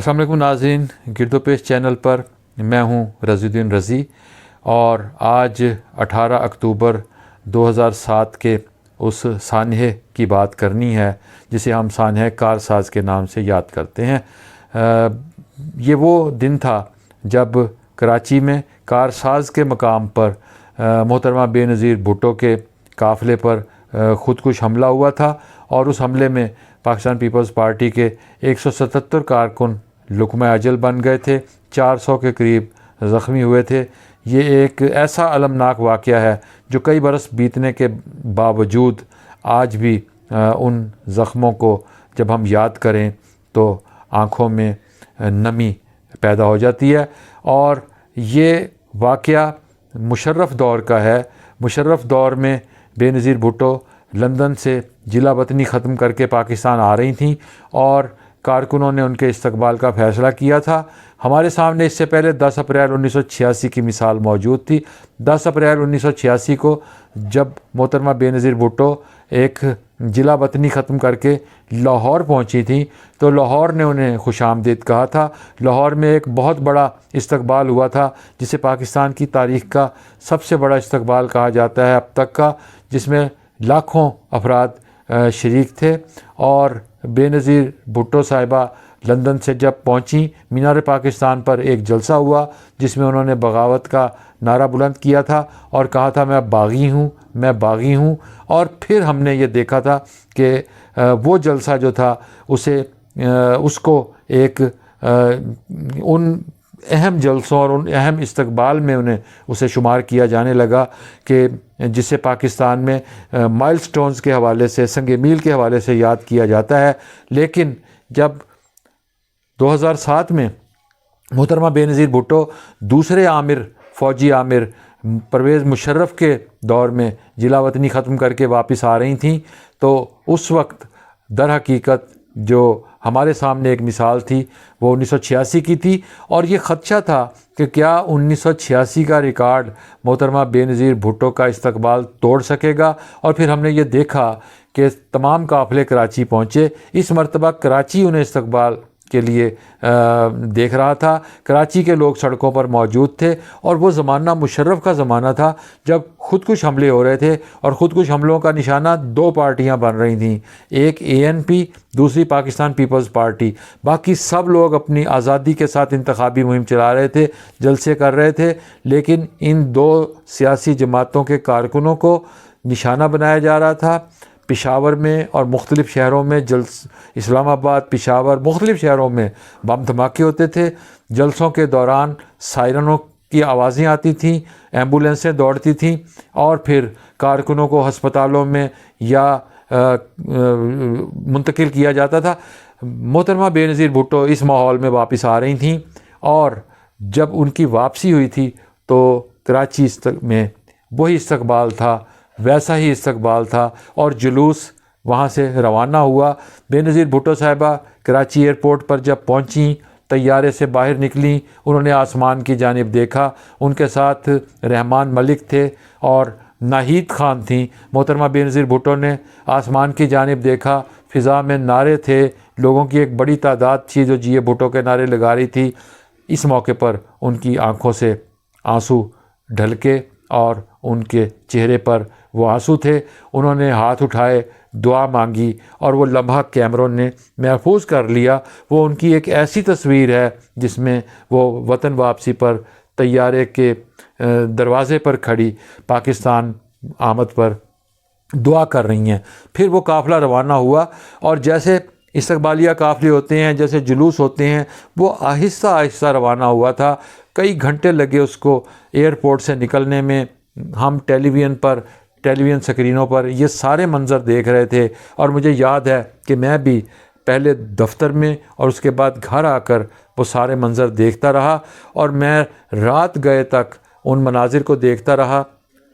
السلام علیکم ناظرین، گرد و پیش چینل پر میں ہوں رضی الدین رضی، اور آج 18 اکتوبر 2007 کے اس سانحے کی بات کرنی ہے جسے ہم سانحہ کارساز کے نام سے یاد کرتے ہیں۔ یہ وہ دن تھا جب کراچی میں کارساز کے مقام پر محترمہ بے نظیر بھٹو کے قافلے پر خودکش حملہ ہوا تھا، اور اس حملے میں پاکستان پیپلز پارٹی کے 177 کارکن لقمہ اجل بن گئے تھے، 400 کے قریب زخمی ہوئے تھے۔ یہ ایک ایسا المناک واقعہ ہے جو کئی برس بیتنے کے باوجود آج بھی ان زخموں کو جب ہم یاد کریں تو آنکھوں میں نمی پیدا ہو جاتی ہے۔ اور یہ واقعہ مشرف دور کا ہے۔ مشرف دور میں بے نظیر بھٹو لندن سے جلا وطنی ختم کر کے پاکستان آ رہی تھیں، اور کارکنوں نے ان کے استقبال کا فیصلہ کیا تھا۔ ہمارے سامنے اس سے پہلے 10 اپریل 1986 کی مثال موجود تھی۔ 10 اپریل 1986 کو جب محترمہ بے نظیر بھٹو ایک جلا وطنی ختم کر کے لاہور پہنچی تھیں تو لاہور نے انہیں خوش آمدید کہا تھا۔ لاہور میں ایک بہت بڑا استقبال ہوا تھا جسے پاکستان کی تاریخ کا سب سے بڑا استقبال کہا جاتا ہے اب تک کا، جس میں لاکھوں افراد شریک تھے۔ اور بے نظیر بھٹو صاحبہ لندن سے جب پہنچیں، مینار پاکستان پر ایک جلسہ ہوا جس میں انہوں نے بغاوت کا نعرہ بلند کیا تھا اور کہا تھا میں باغی ہوں، میں باغی ہوں۔ اور پھر ہم نے یہ دیکھا تھا کہ وہ جلسہ جو تھا اس کو ایک ان اہم جلسوں اور ان اہم استقبال میں اسے شمار کیا جانے لگا کہ جسے پاکستان میں مائل سٹونز کے حوالے سے، سنگ میل کے حوالے سے یاد کیا جاتا ہے۔ لیکن جب 2007 میں محترمہ بے نظیر بھٹو دوسرے فوجی عامر پرویز مشرف کے دور میں جلا وطنی ختم کر کے واپس آ رہی تھیں، تو اس وقت در حقیقت جو ہمارے سامنے ایک مثال تھی وہ 1986 کی تھی، اور یہ خدشہ تھا کہ کیا 1986 کا ریکارڈ محترمہ بے نظیر بھٹو کا استقبال توڑ سکے گا۔ اور پھر ہم نے یہ دیکھا کہ تمام قافلے کراچی پہنچے۔ اس مرتبہ کراچی انہیں استقبال کے لیے دیکھ رہا تھا، کراچی کے لوگ سڑکوں پر موجود تھے، اور وہ زمانہ مشرف کا زمانہ تھا جب خودکش حملے ہو رہے تھے، اور خودکش حملوں کا نشانہ 2 پارٹیاں بن رہی تھیں، ایک ANP، دوسری پاکستان پیپلز پارٹی۔ باقی سب لوگ اپنی آزادی کے ساتھ انتخابی مہم چلا رہے تھے، جلسے کر رہے تھے، لیکن ان 2 سیاسی جماعتوں کے کارکنوں کو نشانہ بنایا جا رہا تھا۔ پشاور میں اور مختلف شہروں میں اسلام آباد، پشاور، مختلف شہروں میں بم دھماکے ہوتے تھے۔ جلسوں کے دوران سائرنوں کی آوازیں آتی تھیں، ایمبولینسیں دوڑتی تھیں، اور پھر کارکنوں کو ہسپتالوں میں یا منتقل کیا جاتا تھا۔ محترمہ بے نظیر بھٹو اس ماحول میں واپس آ رہی تھیں، اور جب ان کی واپسی ہوئی تھی تو کراچی میں وہی استقبال تھا، ویسا ہی استقبال تھا، اور جلوس وہاں سے روانہ ہوا۔ بے نظیر بھٹو صاحبہ کراچی ایئرپورٹ پر جب پہنچیں، طیارے سے باہر نکلیں، انہوں نے آسمان کی جانب دیکھا، ان کے ساتھ رحمان ملک تھے اور ناہید خان تھیں۔ محترمہ بے نظیر بھٹو نے آسمان کی جانب دیکھا، فضا میں نعرے تھے، لوگوں کی ایک بڑی تعداد تھی جو جی بھٹو کے نعرے لگا رہی تھی۔ اس موقع پر ان کی آنکھوں سے آنسو ڈھلکے، اور ان کے چہرے پر وہ آنسو تھے۔ انہوں نے ہاتھ اٹھائے، دعا مانگی، اور وہ لمحہ کیمروں نے محفوظ کر لیا۔ وہ ان کی ایک ایسی تصویر ہے جس میں وہ وطن واپسی پر طیارے کے دروازے پر کھڑی پاکستان آمد پر دعا کر رہی ہیں۔ پھر وہ قافلہ روانہ ہوا، اور جیسے استقبالیہ قافلے ہوتے ہیں، جیسے جلوس ہوتے ہیں، وہ آہستہ آہستہ روانہ ہوا تھا۔ کئی گھنٹے لگے اس کو ایئرپورٹ سے نکلنے میں۔ ہم ٹیلی ویژن سکرینوں پر یہ سارے منظر دیکھ رہے تھے، اور مجھے یاد ہے کہ میں بھی پہلے دفتر میں اور اس کے بعد گھر آ کر وہ سارے منظر دیکھتا رہا، اور میں رات گئے تک ان مناظر کو دیکھتا رہا،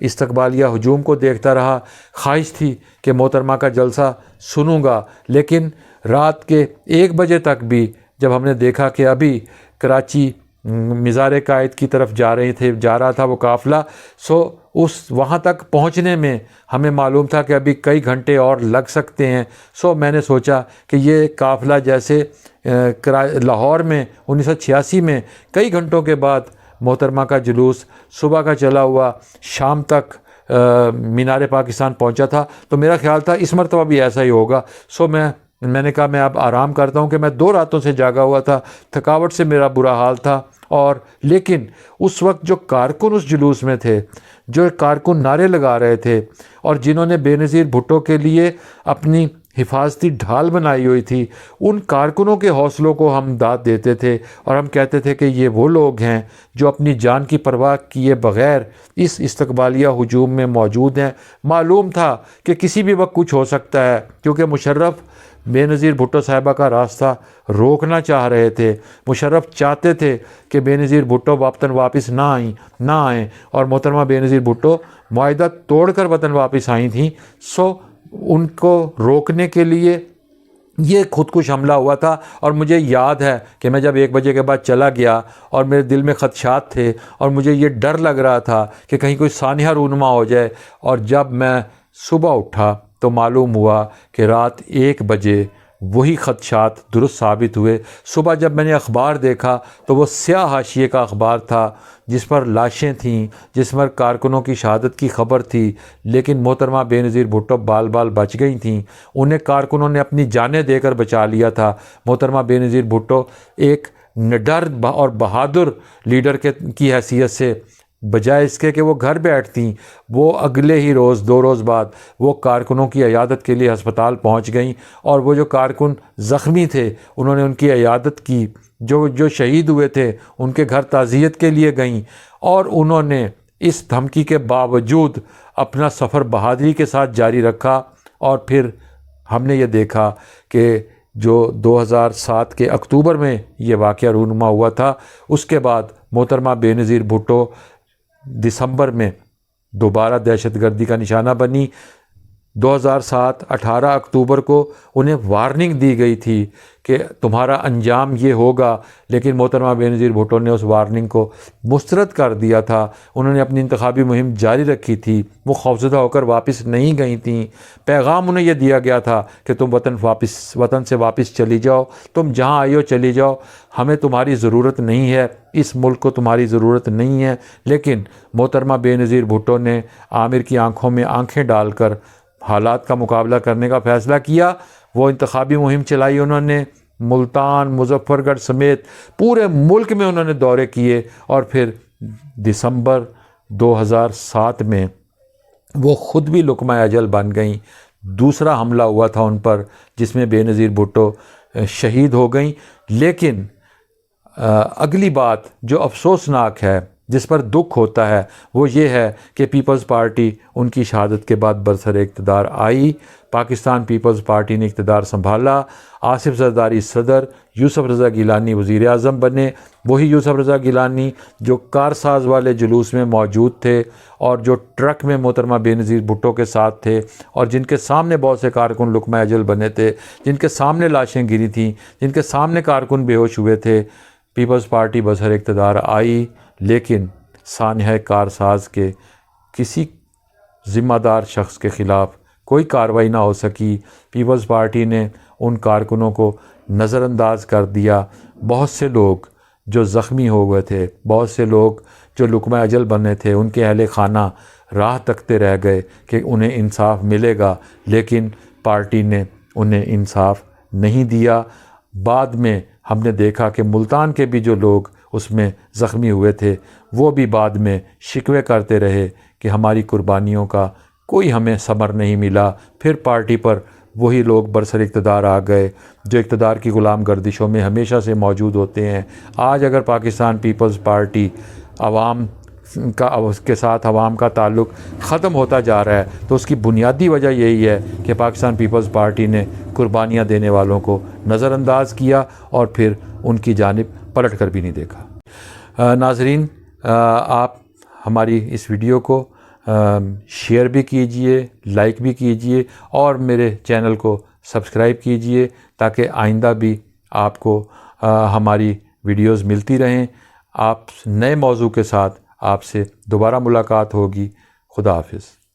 استقبالیہ ہجوم کو دیکھتا رہا۔ خواہش تھی کہ محترمہ کا جلسہ سنوں گا، لیکن رات کے 1 بجے تک بھی جب ہم نے دیکھا کہ ابھی کراچی مزار قائد کی طرف جا رہا تھا وہ قافلہ، وہاں تک پہنچنے میں ہمیں معلوم تھا کہ ابھی کئی گھنٹے اور لگ سکتے ہیں. میں نے سوچا کہ یہ قافلہ جیسے لاہور میں 1986 میں کئی گھنٹوں کے بعد محترمہ کا جلوس صبح کا چلا ہوا شام تک مینار پاکستان پہنچا تھا، تو میرا خیال تھا اس مرتبہ بھی ایسا ہی ہوگا. میں نے کہا میں اب آرام کرتا ہوں کہ میں 2 راتوں سے جاگا ہوا تھا، تھکاوٹ سے میرا برا حال تھا. لیکن اس وقت جو کارکن اس جلوس میں تھے، جو کارکن نعرے لگا رہے تھے اور جنہوں نے بے نظیر بھٹو کے لیے اپنی حفاظتی ڈھال بنائی ہوئی تھی، ان کارکنوں کے حوصلوں کو ہم داد دیتے تھے اور ہم کہتے تھے کہ یہ وہ لوگ ہیں جو اپنی جان کی پرواہ کیے بغیر اس استقبالیہ ہجوم میں موجود ہیں. معلوم تھا کہ کسی بھی وقت کچھ ہو سکتا ہے، کیونکہ مشرف بے نظیر بھٹو صاحبہ کا راستہ روکنا چاہ رہے تھے. مشرف چاہتے تھے کہ بے نظیر بھٹو وطن واپس نہ آئیں اور محترمہ بے نظیر بھٹو معاہدہ توڑ کر وطن واپس آئی تھیں. ان کو روکنے کے لیے یہ خودکش حملہ ہوا تھا. اور مجھے یاد ہے کہ میں جب 1 بجے کے بعد چلا گیا اور میرے دل میں خدشات تھے اور مجھے یہ ڈر لگ رہا تھا کہ کہیں کوئی سانحہ رونما ہو جائے، اور جب میں صبح اٹھا تو معلوم ہوا کہ رات 1 بجے وہی خدشات درست ثابت ہوئے. صبح جب میں نے اخبار دیکھا تو وہ سیاہ حاشیے کا اخبار تھا جس پر لاشیں تھیں، جس پر کارکنوں کی شہادت کی خبر تھی، لیکن محترمہ بے نظیر بھٹو بال بچ گئی تھیں. انہیں کارکنوں نے اپنی جانیں دے کر بچا لیا تھا. محترمہ بے نظیر بھٹو ایک نڈر اور بہادر لیڈر کی حیثیت سے، بجائے اس کے کہ وہ گھر بیٹھتیں، وہ اگلے ہی روز 2 روز بعد وہ کارکنوں کی عیادت کے لیے ہسپتال پہنچ گئیں. اور وہ جو کارکن زخمی تھے انہوں نے ان کی عیادت کی، جو شہید ہوئے تھے ان کے گھر تعزیت کے لیے گئیں، اور انہوں نے اس دھمکی کے باوجود اپنا سفر بہادری کے ساتھ جاری رکھا. اور پھر ہم نے یہ دیکھا کہ جو 2007 کے اکتوبر میں یہ واقعہ رونما ہوا تھا، اس کے بعد محترمہ بے نظیر بھٹو دسمبر میں دوبارہ دہشت گردی کا نشانہ بنی. 2007 18 اکتوبر کو انہیں وارننگ دی گئی تھی کہ تمہارا انجام یہ ہوگا، لیکن محترمہ بے نظیر بھٹو نے اس وارننگ کو مسترد کر دیا تھا. انہوں نے اپنی انتخابی مہم جاری رکھی تھی، وہ خوفزدہ ہو کر واپس نہیں گئی تھیں. پیغام انہیں یہ دیا گیا تھا کہ تم وطن سے واپس چلی جاؤ، تم جہاں آئی ہو چلی جاؤ، ہمیں تمہاری ضرورت نہیں ہے، اس ملک کو تمہاری ضرورت نہیں ہے. لیکن محترمہ بے نظیر بھٹو نے عامر کی آنکھوں میں آنکھیں ڈال کر حالات کا مقابلہ کرنے کا فیصلہ کیا. وہ انتخابی مہم چلائی، انہوں نے ملتان، مظفر گڑھ سمیت پورے ملک میں انہوں نے دورے کیے. اور پھر دسمبر 2007 میں وہ خود بھی لقمہ اجل بن گئیں. دوسرا حملہ ہوا تھا ان پر جس میں بے نظیر بھٹو شہید ہو گئیں. لیکن اگلی بات جو افسوسناک ہے، جس پر دکھ ہوتا ہے، وہ یہ ہے کہ پیپلز پارٹی ان کی شہادت کے بعد برسر اقتدار آئی. پاکستان پیپلز پارٹی نے اقتدار سنبھالا. آصف زرداری صدر، یوسف رضا گیلانی وزیر اعظم بنے. وہی یوسف رضا گیلانی جو کارساز والے جلوس میں موجود تھے اور جو ٹرک میں محترمہ بے نظیر بھٹو کے ساتھ تھے، اور جن کے سامنے بہت سے کارکن لقمہ اجل بنے تھے، جن کے سامنے لاشیں گری تھیں، جن کے سامنے کارکن بے ہوش ہوئے تھے. پیپلز پارٹی برسر اقتدار آئی، لیکن سانحہ کارساز کے کسی ذمہ دار شخص کے خلاف کوئی کارروائی نہ ہو سکی. پیپلز پارٹی نے ان کارکنوں کو نظر انداز کر دیا. بہت سے لوگ جو زخمی ہو گئے تھے، بہت سے لوگ جو لقمہ اجل بنے تھے، ان کے اہل خانہ راہ تکتے رہ گئے کہ انہیں انصاف ملے گا، لیکن پارٹی نے انہیں انصاف نہیں دیا. بعد میں ہم نے دیکھا کہ ملتان کے بھی جو لوگ اس میں زخمی ہوئے تھے، وہ بھی بعد میں شکوے کرتے رہے کہ ہماری قربانیوں کا کوئی ہمیں ثمر نہیں ملا. پھر پارٹی پر وہی لوگ برسر اقتدار آ گئے جو اقتدار کی غلام گردشوں میں ہمیشہ سے موجود ہوتے ہیں. آج اگر پاکستان پیپلز پارٹی عوام کے ساتھ عوام کا تعلق ختم ہوتا جا رہا ہے تو اس کی بنیادی وجہ یہی ہے کہ پاکستان پیپلز پارٹی نے قربانیاں دینے والوں کو نظر انداز کیا اور پھر ان کی جانب پلٹ کر بھی نہیں دیکھا. ناظرین، آپ ہماری اس ویڈیو کو شیئر بھی کیجئے، لائک بھی کیجئے اور میرے چینل کو سبسکرائب کیجئے تاکہ آئندہ بھی آپ کو ہماری ویڈیوز ملتی رہیں. آپ نئے موضوع کے ساتھ آپ سے دوبارہ ملاقات ہوگی. خدا حافظ.